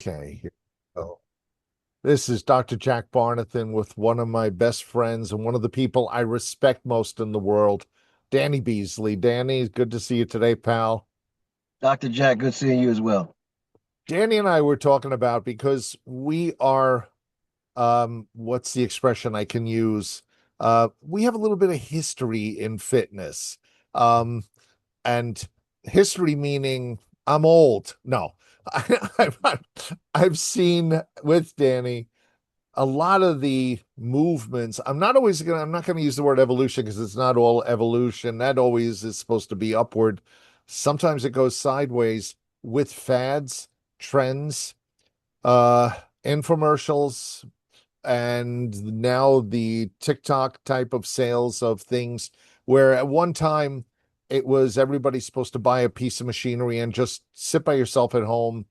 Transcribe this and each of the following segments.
Okay, here we go. This is Dr. Jack Barnathan with one of my best friends and one of the people I respect most in the world, Danny Beasley. Danny, good to see you today, pal. Dr. Jack, good seeing you as well. Danny and I were talking about because we are, what's the expression I can use? We have a little bit of history in fitness. Um, and history meaning I'm old. No, I've seen with Danny a lot of the movements. I'm not gonna use the word evolution because it's not all evolution. That always is supposed to be upward. Sometimes it goes sideways with fads, trends, uh, infomercials, and now the TikTok type of sales of things where at one time it was everybody's supposed to buy a piece of machinery and just sit by yourself at home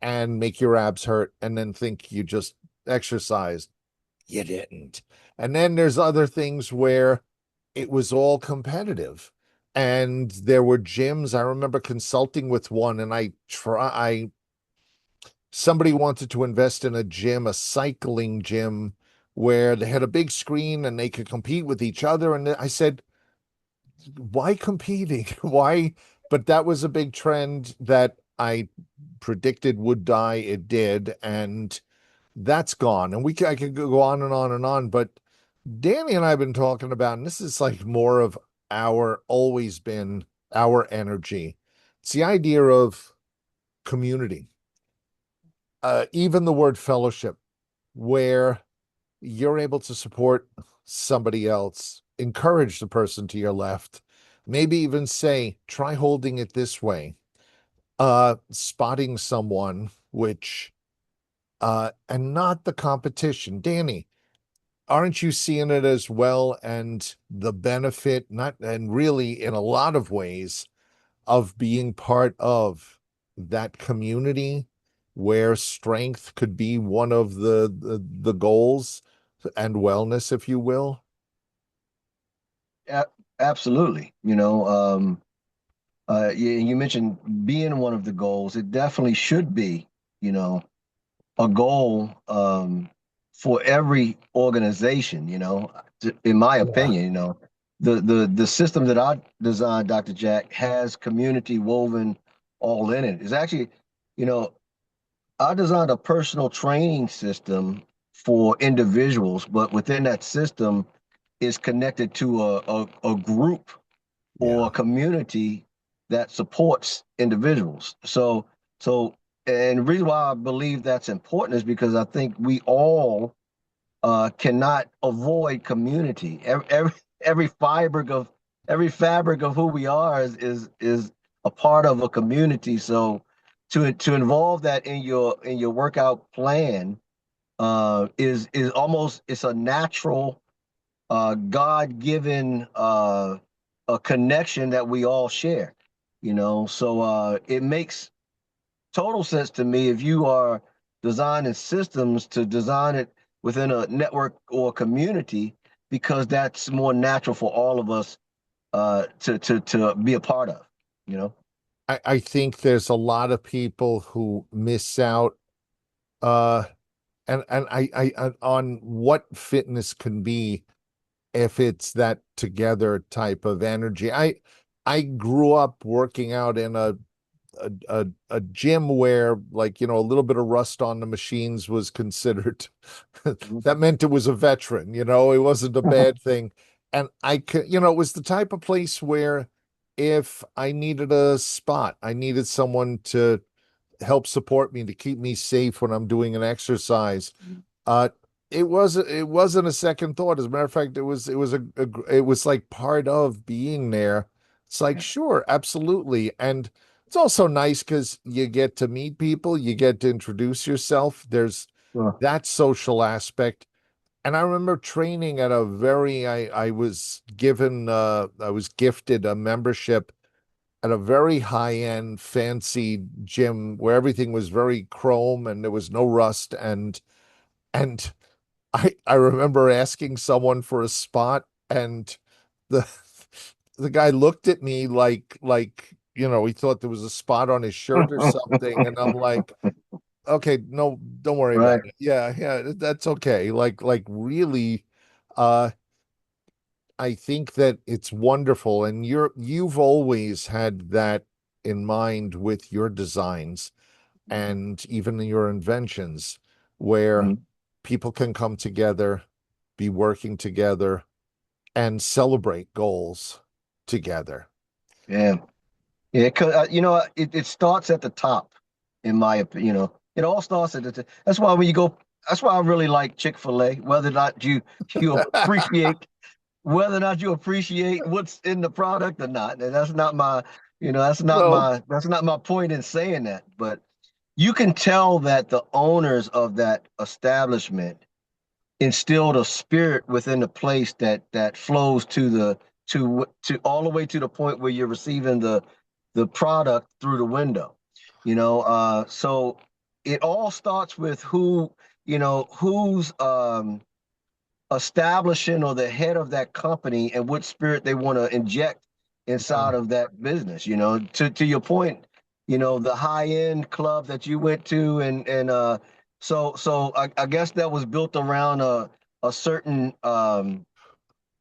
and make your abs hurt and then think you just exercised. You didn't. And then there's other things where it was all competitive. And there were gyms. I remember consulting with one and I somebody wanted to invest in a gym, a cycling gym where they had a big screen and they could compete with each other. And I said, why competing? Why? But that was a big trend that I predicted would die. It did. And that's gone. And I could go on and on and on. But Danny and I have been talking about, and this is like more of always been our energy. It's the idea of community, even the word fellowship, where you're able to support somebody else, encourage the person to your left, maybe even say, try holding it this way, spotting someone, and not the competition. Danny, aren't you seeing it as well? And the benefit, not, and really in a lot of ways, of being part of that community where strength could be one of the goals and wellness, if you will. A- Absolutely. You mentioned being one of the goals. It definitely should be, you know, a goal for every organization, in my Yeah. opinion, the system that I designed, Dr. Jack, has community woven all in it. It's actually, you know, I designed a personal training system for individuals, but within that system is connected to a group or Yeah. a community that supports individuals. So, and the reason why I believe that's important is because I think we all cannot avoid community. Every fiber of every fabric of who we are is a part of a community. So, to involve that in your workout plan is almost it's a natural God-given a connection that we all share, So it makes total sense to me if you are designing systems to design it within a network or community because that's more natural for all of us to be a part of, you know. I think there's a lot of people who miss out uh on what fitness can be if it's that together type of energy. I grew up working out in a gym where, like, a little bit of rust on the machines was considered that meant it was a veteran, it wasn't a bad thing. And I could, it was the type of place where if I needed a spot, I needed someone to help support me, to keep me safe when I'm doing an exercise. Uh, it wasn't a second thought. As a matter of fact, it was like part of being there. It's like, sure, absolutely. And it's also nice because you get to meet people, you get to introduce yourself. There's Sure. that social aspect. And I remember training at a very I was given I was gifted a membership at a very high-end fancy gym where everything was very chrome and there was no rust, and I remember asking someone for a spot, and the the guy looked at me like he thought there was a spot on his shirt or something, and I'm like, Okay, no, don't worry about right? it. Yeah, yeah, that's okay. Like really, uh, I think that it's wonderful, and you've always had that in mind with your designs and even your inventions, where Mhm. people can come together, be working together, and celebrate goals together. Yeah, yeah. Cause it starts at the top, in my opinion. It all starts at That's why when you go. That's why I really like Chick-fil-A. Whether or not you appreciate what's in the product or not. And that's not my, No. that's not my point in saying that. But you can tell that the owners of that establishment instilled a spirit within the place that flows to all the way to the point where you're receiving the product through the window. So it all starts with who's establishing or the head of that company and what spirit they want to inject Yeah. inside of that business. To your point, the high end club that you went to, and I guess that was built around a certain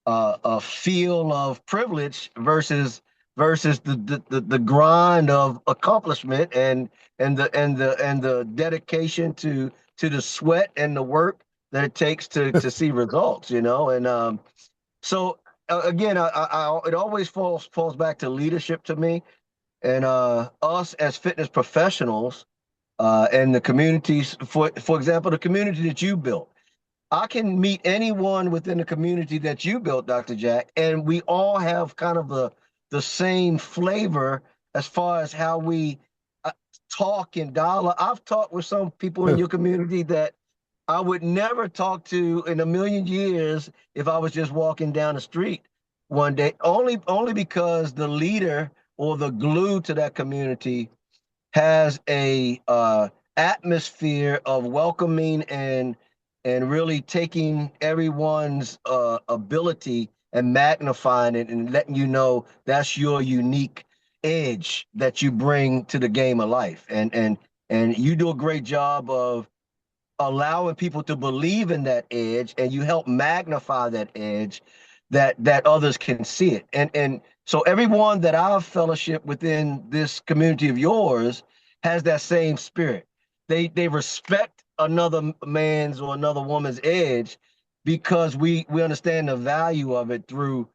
a feel of privilege versus the grind of accomplishment and the dedication to the sweat and the work that it takes to see results, and so again, it always falls back to leadership to me, and us as fitness professionals, and the communities, for example, the community that you built. I can meet anyone within the community that you built, Dr. Jack, and we all have kind of the same flavor as far as how we uh, talk and dialogue. I've talked with some people in your community that I would never talk to in a million years if I was just walking down the street one day, only because the leader or the glue to that community has a atmosphere of welcoming and really taking everyone's ability and magnifying it and letting you know that's your unique edge that you bring to the game of life. And you do a great job of allowing people to believe in that edge, and you help magnify that edge that others can see it. And so everyone that I've fellowship within this community of yours has that same spirit. They respect another man's or another woman's edge because we understand the value of it through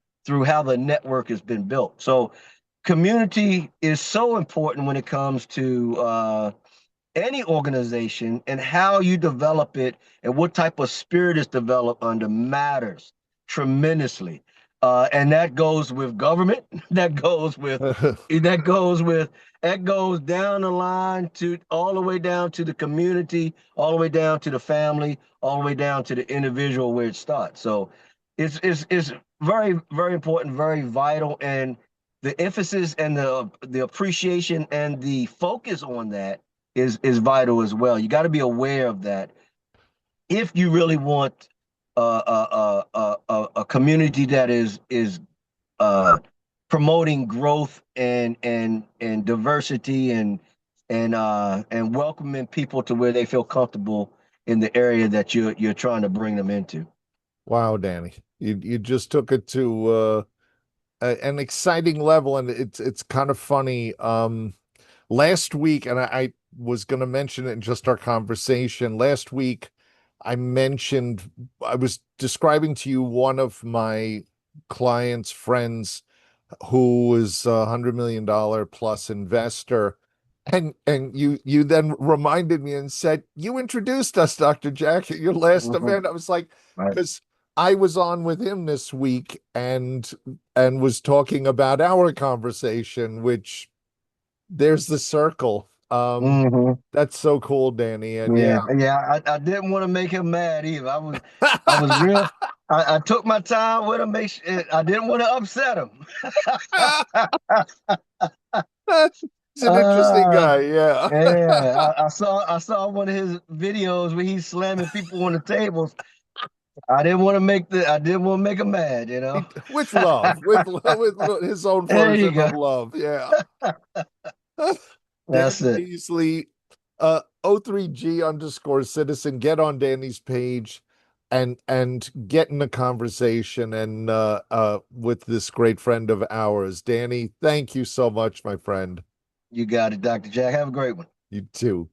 how the network has been built. So community is so important when it comes to any organization, and how you develop it and what type of spirit is developed under matters tremendously. And that goes with government, that goes with that goes down the line to all the way down to the community, all the way down to the family, all the way down to the individual where it starts. So it's very, very important, very vital, and the emphasis and the appreciation and the focus on that is vital as well. You got to be aware of that if you really want a community that is uh, promoting growth and diversity and welcoming people to where they feel comfortable in the area that you're trying to bring them into. Wow, Danny, you just took it to an exciting level, and it's kind of funny. Last week, and I was going to mention it in just our conversation last week, I was describing to you one of my clients' friends who is $100 million plus investor. And you then reminded me and said, you introduced us, Dr. Jack, at your last Mhm. event. I was like, Right. because I was on with him this week and was talking about our conversation, which there's the circle. Hmm. That's so cool, Danny. And yeah. Yeah, yeah. I didn't want to make him mad either. I was real. I took my time with him. I didn't want to upset him. He's an interesting Uh, guy, yeah. yeah. I saw one of his videos where he's slamming people on the tables. I didn't want to make him mad. With love, with his own There you version go. of love, yeah. That's Danny it. Beasley, uh, O3G underscore citizen. Get on Danny's page and get in a conversation and with this great friend of ours. Danny, thank you so much, my friend. You got it, Dr. Jack. Have a great one. You too.